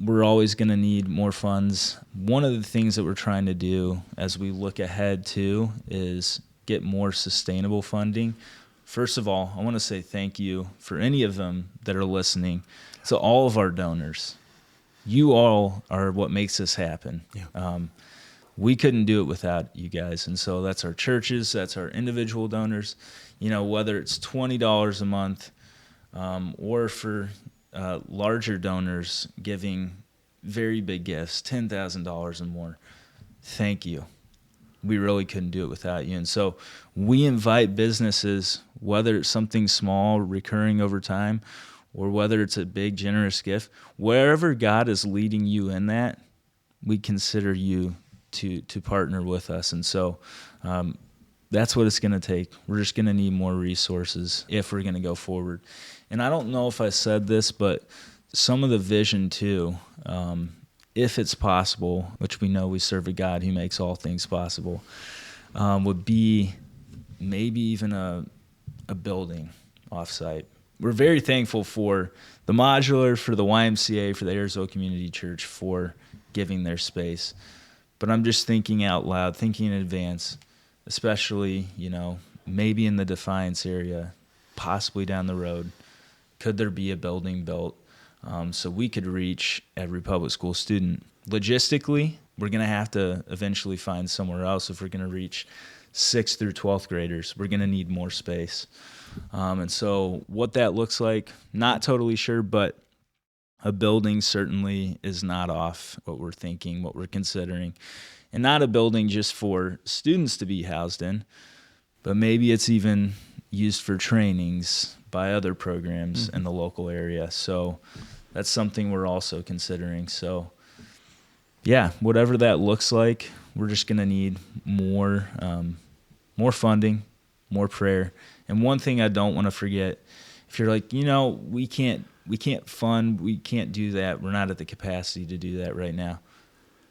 we're always going to need more funds. One of the things that we're trying to do as we look ahead to is get more sustainable funding. First of all, I want to say thank you for any of them that are listening, to all of our donors. You all are what makes this happen. Yeah. We couldn't do it without you guys. And so that's our churches, that's our individual donors, whether it's $20 a month or for larger donors giving very big gifts, $10,000 and more. Thank you. We really couldn't do it without you. And so we invite businesses, whether it's something small, recurring over time, or whether it's a big, generous gift, wherever God is leading you in that, we consider you to partner with us. And so that's what it's going to take. We're just going to need more resources if we're going to go forward. And I don't know if I said this, but some of the vision too, if it's possible, which we know we serve a God who makes all things possible, would be maybe even a building offsite. We're very thankful for the Modular, for the YMCA, for the Ayersville Community Church for giving their space. But I'm just thinking out loud, thinking in advance, especially, maybe in the Defiance area, possibly down the road, could there be a building built so we could reach every public school student? Logistically, we're going to have to eventually find somewhere else if we're going to reach 6th through 12th graders. We're going to need more space. And so what that looks like, not totally sure, but a building certainly is not off what we're thinking, what we're considering. And not a building just for students to be housed in, but maybe it's even used for trainings by other programs in the local area. So that's something we're also considering. So yeah, whatever that looks like, we're just going to need more funding, more prayer. And one thing I don't want to forget, if you're like, we can't fund, we can't do that, we're not at the capacity to do that right now,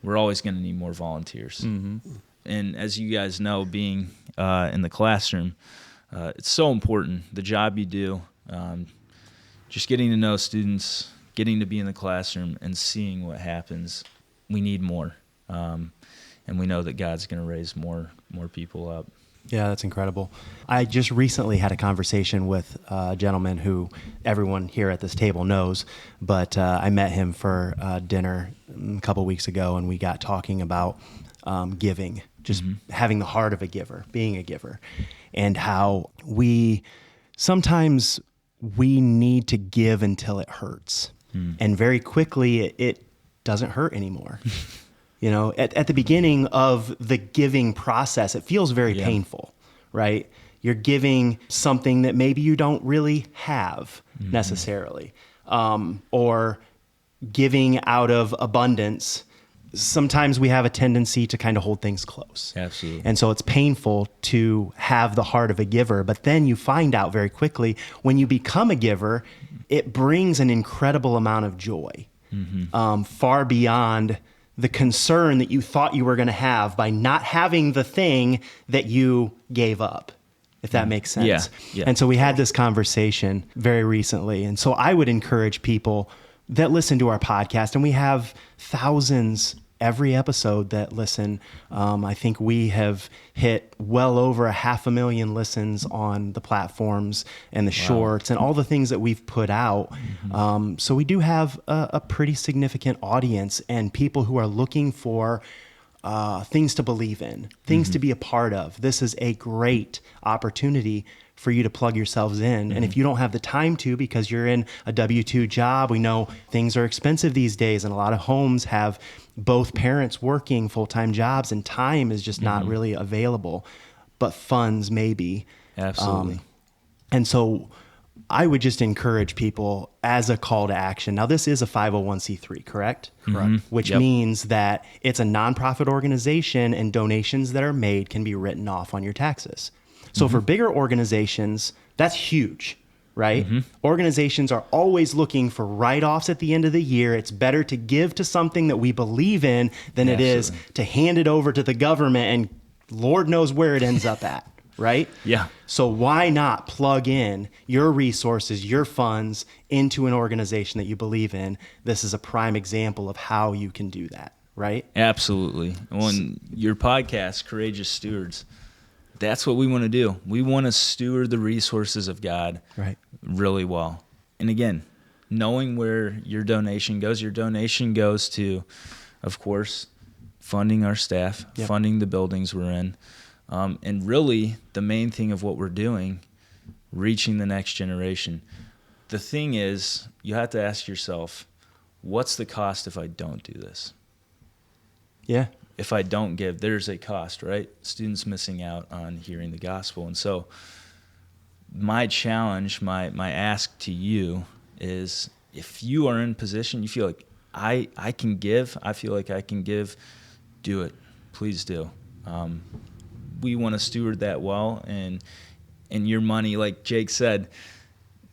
we're always going to need more volunteers. Mm-hmm. And as you guys know, being in the classroom, it's so important, the job you do, just getting to know students, getting to be in the classroom and seeing what happens. We need more. And we know that God's going to raise more people up. Yeah, that's incredible. I just recently had a conversation with a gentleman who everyone here at this table knows, but I met him for dinner a couple weeks ago, and we got talking about giving, just having the heart of a giver, being a giver, and how sometimes we need to give until it hurts. And very quickly it doesn't hurt anymore. At the beginning of the giving process, it feels very painful, right? You're giving something that maybe you don't really have necessarily, or giving out of abundance. Sometimes we have a tendency to kind of hold things close. Absolutely. And so it's painful to have the heart of a giver, but then you find out very quickly when you become a giver, it brings an incredible amount of joy, far beyond the concern that you thought you were going to have by not having the thing that you gave up, if that makes sense. Yeah. And so we had this conversation very recently. And so I would encourage people that listen to our podcast, and we have thousands every episode that listen. I think we have hit well over 500,000 listens on the platforms and the shorts and all the things that we've put out. So we do have a pretty significant audience and people who are looking for things to believe in, things to be a part of. This is a great opportunity for you to plug yourselves in. And if you don't have the time to, because you're in a W-2 job, we know things are expensive these days, and a lot of homes have both parents working full-time jobs, and time is just not really available, but funds maybe. Absolutely. And so I would just encourage people as a call to action. Now, this is a 501c3, correct? Correct. Which means that it's a nonprofit organization, and donations that are made can be written off on your taxes. So for bigger organizations, that's huge, right? Organizations are always looking for write-offs at the end of the year. It's better to give to something that we believe in than it is to hand it over to the government and Lord knows where it ends up at, right? Yeah. So why not plug in your resources, your funds into an organization that you believe in? This is a prime example of how you can do that, right? Absolutely. On your podcast, Courageous Stewards, that's what we want to do. We want to steward the resources of God really well. And again, knowing where your donation goes to, of course, funding our staff, funding the buildings we're in, and really the main thing of what we're doing, reaching the next generation. The thing is, you have to ask yourself, what's the cost if I don't do this? Yeah. If I don't give, there's a cost, right? Students missing out on hearing the gospel. And so my challenge, my ask to you is, if you are in position, you feel like I can give, I feel like I can give, do it. Please do. We want to steward that well. And your money, like Jake said,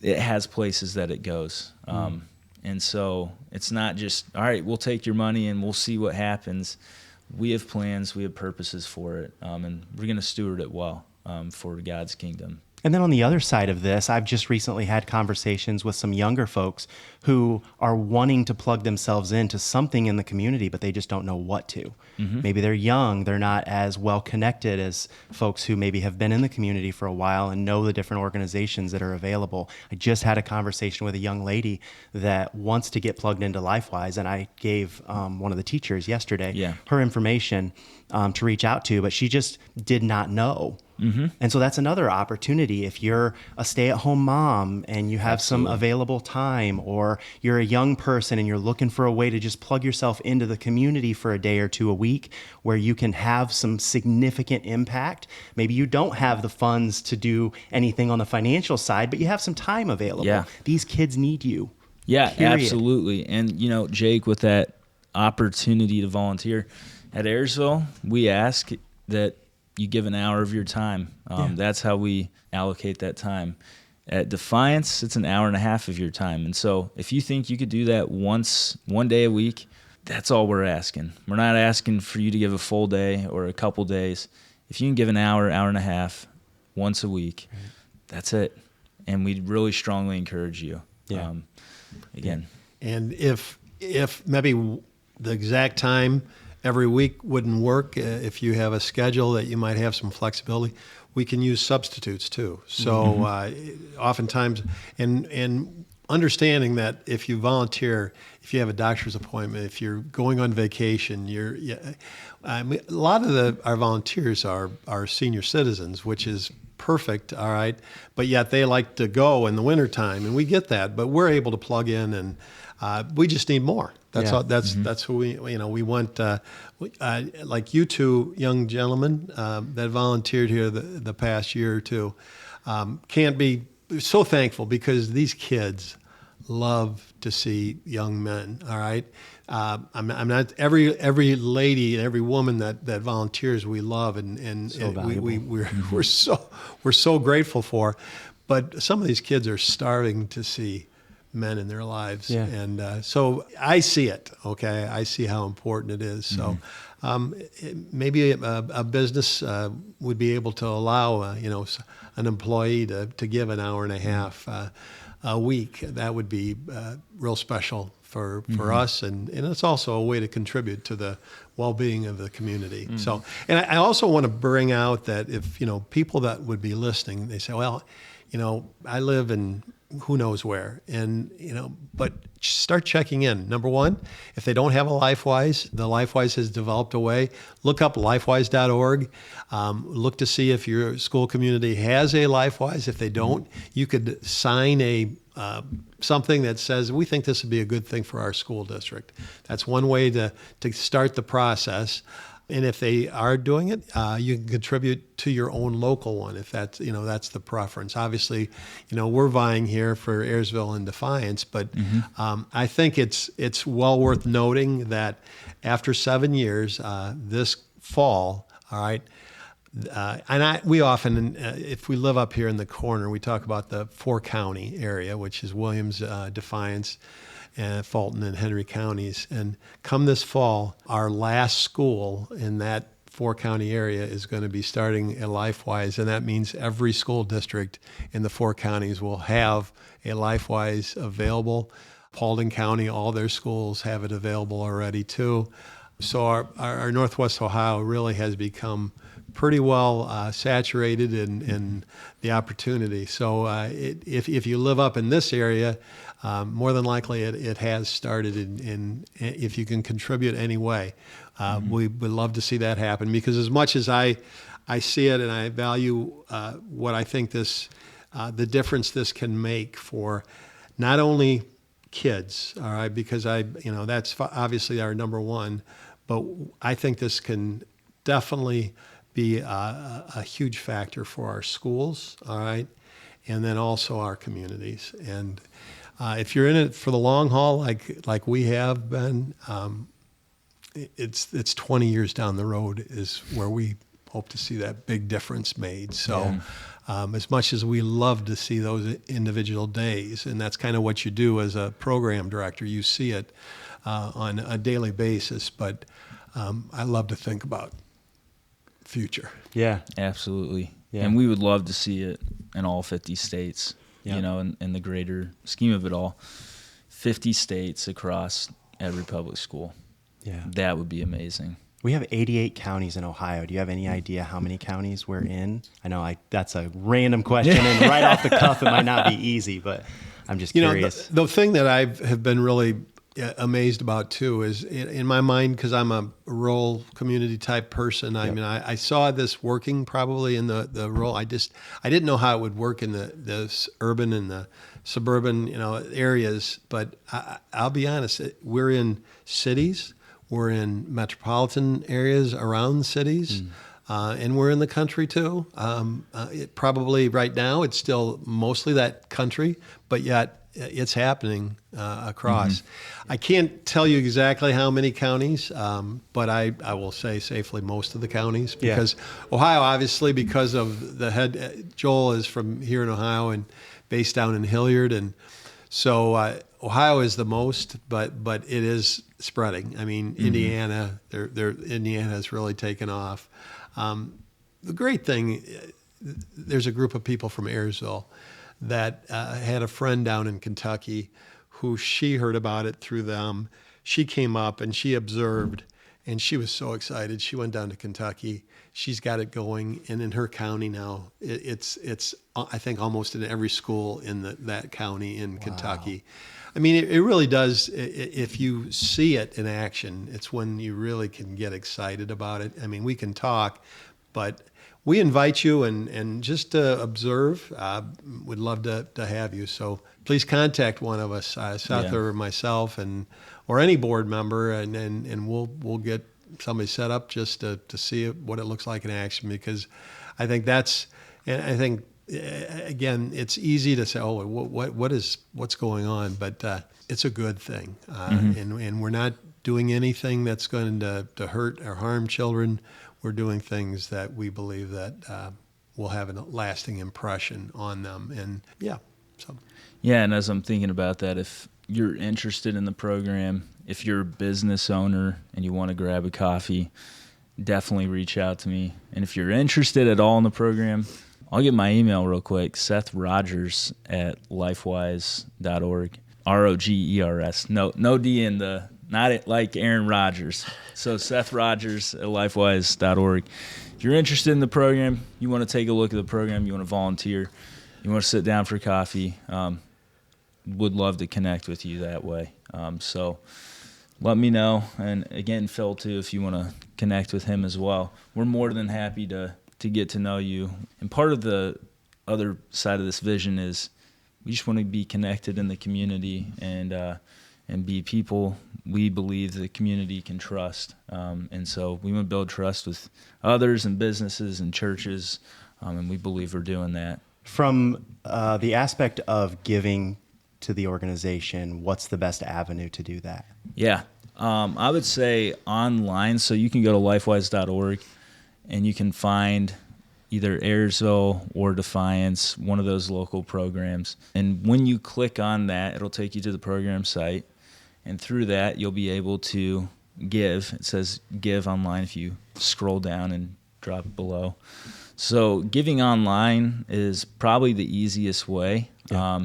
it has places that it goes. And so it's not just, all right, we'll take your money and we'll see what happens. We have plans, we have purposes for it, and we're going to steward it well for God's kingdom. And then on the other side of this, I've just recently had conversations with some younger folks who are wanting to plug themselves into something in the community, but they just don't know what to. Maybe they're young, they're not as well connected as folks who maybe have been in the community for a while and know the different organizations that are available. I just had a conversation with a young lady that wants to get plugged into LifeWise, and I gave one of the teachers yesterday her information to reach out to, but she just did not know. And so that's another opportunity. If you're a stay-at-home mom and you have some available time, or you're a young person and you're looking for a way to just plug yourself into the community for a day or two a week where you can have some significant impact. Maybe you don't have the funds to do anything on the financial side, but you have some time available. These kids need you. Period. Absolutely. And, you know, Jake, with that opportunity to volunteer at Ayersville, we ask that you give an hour of your time. That's how we allocate that time. At Defiance, it's an hour and a half of your time. And so if you think you could do that one day a week, that's all we're asking. We're not asking for you to give a full day or a couple days. If you can give an hour and a half once a week, that's it. And we really strongly encourage you. Again. And if maybe the exact time every week wouldn't work, if you have a schedule that you might have some flexibility, we can use substitutes too. So oftentimes, and understanding that if you volunteer, if you have a doctor's appointment, if you're going on vacation, a lot of our volunteers are senior citizens, which is perfect, all right, but yet they like to go in the wintertime, and we get that, but we're able to plug in, and we just need more. That's all, that's who we want. Like you two young gentlemen that volunteered here the past year or two, can't be so thankful, because these kids love to see young men. All right, I'm not every lady and every woman that volunteers we love, and so we're so grateful for, but some of these kids are starving to see men in their lives. And so I see it, okay? I see how important it is. So maybe a business would be able to allow, an employee to give an hour and a half a week. That would be real special for us, and it's also a way to contribute to the well-being of the community. So, and I also want to bring out that if, people that would be listening, they say, well, I live in who knows where, and, but start checking in. Number one, if they don't have a LifeWise, the LifeWise has developed a way. Look up lifewise.org. Look to see if your school community has a LifeWise. If they don't, you could sign something that says, we think this would be a good thing for our school district. That's one way to start the process. And if they are doing it, you can contribute to your own local one if that's the preference. Obviously, we're vying here for Ayersville and Defiance, but I think it's well worth noting that after 7 years, this fall, all right. We often, if we live up here in the corner, we talk about the 4-county area, which is Williams, Defiance, and Fulton and Henry counties. And come this fall, our last school in that 4-county area is going to be starting a LifeWise, and that means every school district in the 4 counties will have a LifeWise available. Paulding County, all their schools have it available already too. So our Northwest Ohio really has become pretty well saturated in the opportunity. So if you live up in this area, more than likely it has started, if you can contribute any way, we would love to see that happen, because as much as I see it and I value what I think the difference this can make for not only kids, all right, because that's obviously our number one, but I think this can definitely be a huge factor for our schools, all right, and then also our communities. And if you're in it for the long haul, like we have been, it's 20 years down the road is where we hope to see that big difference made. So as much as we love to see those individual days, and that's kind of what you do as a program director, you see it on a daily basis, but I love to think about future. Yeah, absolutely. Yeah. And we would love to see it in all 50 states, Yep. in the greater scheme of it all. 50 states across every public school. Yeah. That would be amazing. We have 88 counties in Ohio. Do you have any idea how many counties we're in? I know that's a random question, and right off the cuff, it might not be easy, but I'm just curious. The thing that I have been really amazed about too is in my mind, because I'm a rural community type person. I mean, I saw this working probably in the rural. I didn't know how it would work in the urban and the suburban areas. But I'll be honest, we're in cities, we're in metropolitan areas around cities. And we're in the country too. Probably right now it's still mostly that country, but yet it's happening across. I can't tell you exactly how many counties, but I will say safely most of the counties, because Ohio, obviously, because of the head, Joel is from here in Ohio and based down in Hilliard, and so Ohio is the most, but it is spreading. I mean, Indiana, Indiana has really taken off. The great thing, there's a group of people from Ayersville that had a friend down in Kentucky who she heard about it through them. She came up and she observed, and she was so excited. She went down to Kentucky. She's got it going, and in her county now, it's I think almost in every school in that county in Kentucky. I mean, it really does. If you see it in action, it's when you really can get excited about it. I mean, we can talk, but we invite you and just to observe. Would love to have you. So please contact one of us, Seth or myself, or any board member, and we'll get somebody set up just to see what it looks like in action. Because I think again, it's easy to say, oh, what's going on, but it's a good thing, and we're not doing anything that's going to hurt or harm children. We're doing things that we believe that will have a lasting impression on them, and and as I'm thinking about that, if you're interested in the program, if you're a business owner and you want to grab a coffee, definitely reach out to me. And if you're interested at all in the program, I'll get my email real quick, sethrogers at lifewise.org. ROGERS. No D in the, not it like Aaron Rodgers. So sethrogers at lifewise.org. If you're interested in the program, you want to take a look at the program, you want to volunteer, you want to sit down for coffee, would love to connect with you that way. So let me know. And again, Phil, too, if you want to connect with him as well. We're more than happy to get to know you. And part of the other side of this vision is we just want to be connected in the community and be people we believe the community can trust. And so we want to build trust with others and businesses and churches, and we believe we're doing that. From the aspect of giving to the organization, what's the best avenue to do that? Yeah. I would say online, so you can go to lifewise.org and you can find either Ayersville or Defiance, one of those local programs. And when you click on that, it'll take you to the program site. And through that, you'll be able to give. It says give online if you scroll down and drop it below. So giving online is probably the easiest way. Yeah.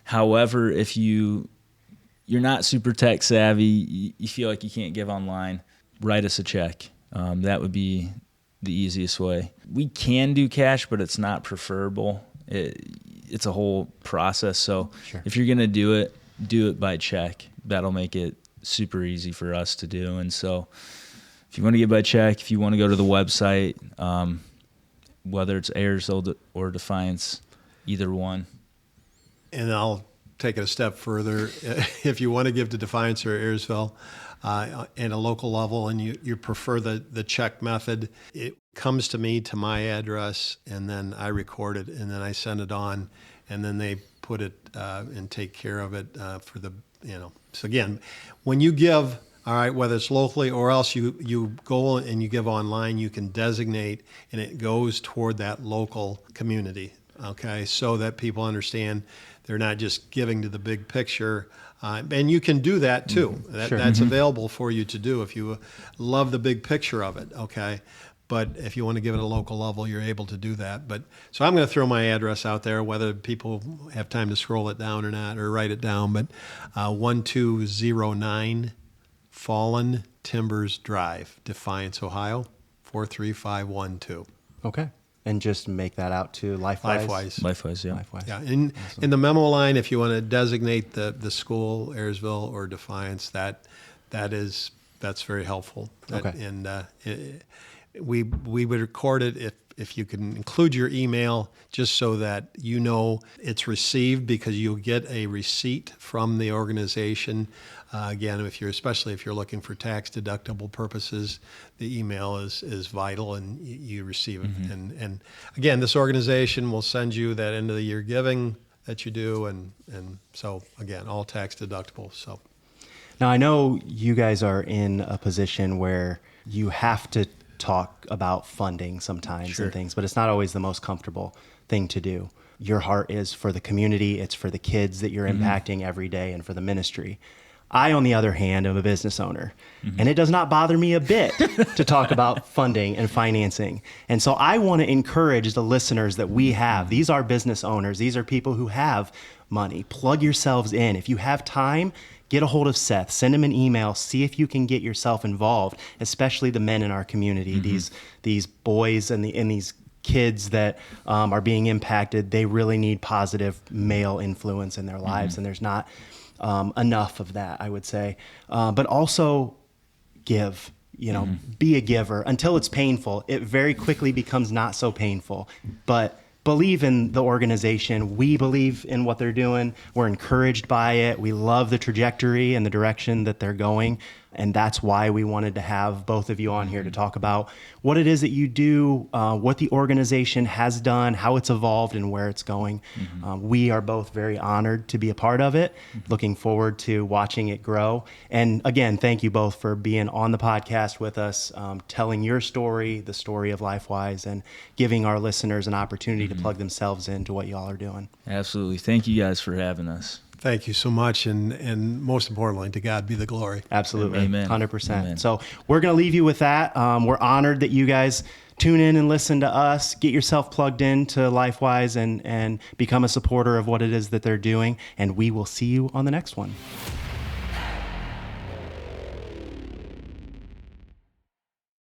However, if you're not super tech savvy, you feel like you can't give online, write us a check. That would be the easiest way. We can do cash, but it's not preferable. It's a whole process. So sure. If you're going to do it by check. That'll make it super easy for us to do. And so if you want to give by check, if you want to go to the website, whether it's Ayersville or Defiance, either one. And I'll take it a step further. If you want to give to Defiance or Ayersville at a local level and you prefer the check method, it comes to me to my address, and then I record it, and then I send it on, and then they put it and take care of it for the, So again, when you give, all right, whether it's locally or else you go and you give online, you can designate, and it goes toward that local community, okay, so that people understand they're not just giving to the big picture. And you can do that too. Mm-hmm. Sure. That's available for you to do if you love the big picture of it, okay? But if you want to give it a local level, you're able to do that. But so I'm going to throw my address out there, whether people have time to scroll it down or not, or write it down. But 1209 Fallen Timbers Drive, Defiance, Ohio, 43512. Okay. And just make that out to LifeWise? LifeWise, yeah. LifeWise. Yeah. In the memo line, if you want to designate the school, Ayersville or Defiance, that's very helpful. Okay. And we would record it if you can include your email, just so that you know it's received, because you'll get a receipt from the organization. Again, especially if you're looking for tax deductible purposes, the email is vital, and you receive it. Mm-hmm. And again, this organization will send you that end of the year giving that you do, and so again, all tax deductible. So now I know you guys are in a position where you have to talk about funding sometimes. Sure. And things, but it's not always the most comfortable thing to do. Your heart is for the community, it's for the kids that you're mm-hmm. impacting every day, and for the ministry. I, on the other hand, am a business owner, mm-hmm. and it does not bother me a bit to talk about funding and financing. And so I want to encourage the listeners that we have. These are business owners. These are people who have money. Plug yourselves in. If you have time, get a hold of Seth, send him an email, see if you can get yourself involved, especially the men in our community, mm-hmm. these boys and these kids that are being impacted. They really need positive male influence in their lives, mm-hmm. and there's not enough of that, I would say. But also give, mm-hmm. be a giver until it's painful. It very quickly becomes not so painful, but believe in the organization. We believe in what they're doing. We're encouraged by it. We love the trajectory and the direction that they're going. And that's why we wanted to have both of you on here to talk about what it is that you do, what the organization has done, how it's evolved, and where it's going. Mm-hmm. We are both very honored to be a part of it, looking forward to watching it grow. And again, thank you both for being on the podcast with us, telling your story, the story of LifeWise, and giving our listeners an opportunity mm-hmm. to plug themselves into what y'all are doing. Absolutely. Thank you guys for having us. Thank you so much. And most importantly, to God be the glory. Absolutely. Amen. 100%. Amen. So we're going to leave you with that. We're honored that you guys tune in and listen to us. Get yourself plugged into LifeWise and become a supporter of what it is that they're doing. And we will see you on the next one.